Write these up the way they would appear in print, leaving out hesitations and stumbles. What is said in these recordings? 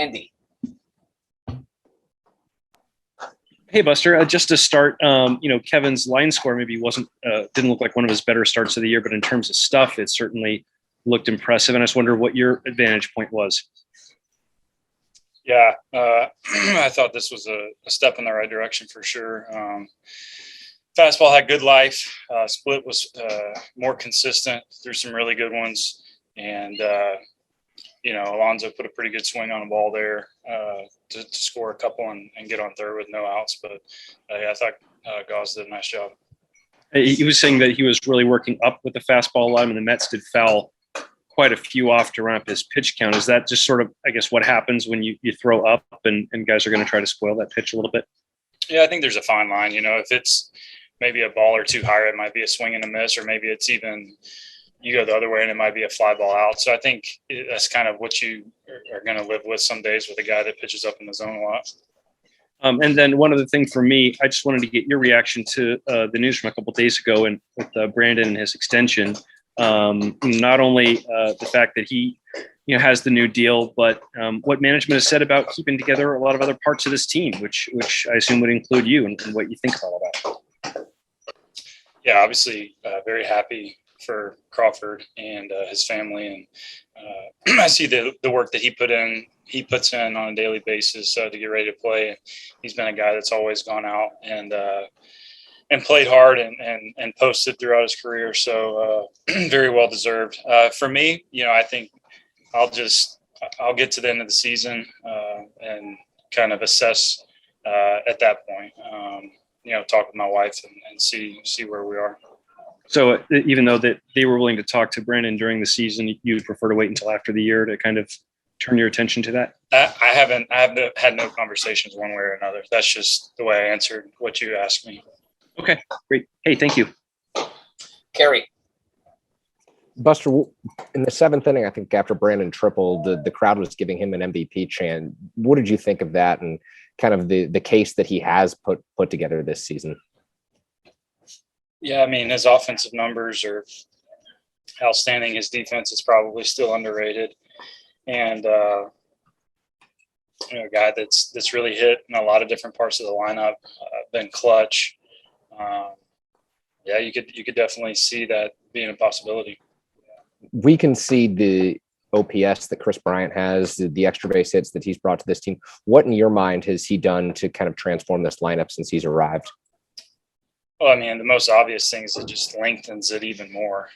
Andy. Hey, Buster. Just to start, Kevin's line score maybe didn't look like one of his better starts of the year, but in terms of stuff, it certainly looked impressive. And I just wonder what your advantage point was. Yeah, I thought this was a step in the right direction for sure. Fastball had good life. Split was more consistent, threw some really good ones. And, Alonso put a pretty good swing on the ball there to score a couple and get on third with no outs. But I thought Gauze did a nice job. He was saying that he was really working up with the fastball a lot, and the Mets did foul quite a few off to run up his pitch count. Is that just sort of, I guess, what happens when you throw up and guys are going to try to spoil that pitch a little bit? Yeah, I think there's a fine line. If it's maybe a ball or two higher, it might be a swing and a miss, or maybe it's even you go the other way and it might be a fly ball out. So I think that's kind of what you are going to live with some days with a guy that pitches up in the zone a lot. And then one other thing for me, I just wanted to get your reaction to the news from a couple of days ago and with Brandon and his extension. Not only the fact that he has the new deal, but what management has said about keeping together a lot of other parts of this team, which I assume would include you and what you think about all that. Yeah, obviously very happy for Crawford and his family. And I see the work that he puts in on a daily basis to get ready to play. He's been a guy that's always gone out and played hard and posted throughout his career. So very well deserved. For me, I think I'll get to the end of the season and kind of assess at that point. Talk with my wife and see where we are. So even though that they were willing to talk to Brandon during the season, you would prefer to wait until after the year to kind of turn your attention to that? I have had no conversations one way or another. That's just the way I answered what you asked me. Okay, great. Hey, thank you. Kerry. Buster, in the seventh inning, I think after Brandon tripled, the crowd was giving him an MVP chant. What did you think of that and kind of the case that he has put together this season? Yeah, I mean, his offensive numbers are outstanding. His defense is probably still underrated. And, a guy that's really hit in a lot of different parts of the lineup, been clutch. You could definitely see that being a possibility. We can see the OPS that Kris Bryant has, the extra base hits that he's brought to this team. What in your mind has he done to kind of transform this lineup since he's arrived? Well, I mean, the most obvious thing is it just lengthens it even more.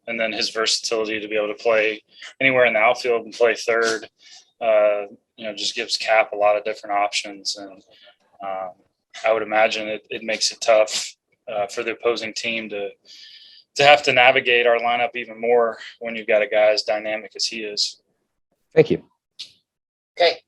And then his versatility to be able to play anywhere in the outfield and play third, just gives Cap a lot of different options. And I would imagine it makes it tough for the opposing team to have to navigate our lineup even more when you've got a guy as dynamic as he is. Thank you. Okay.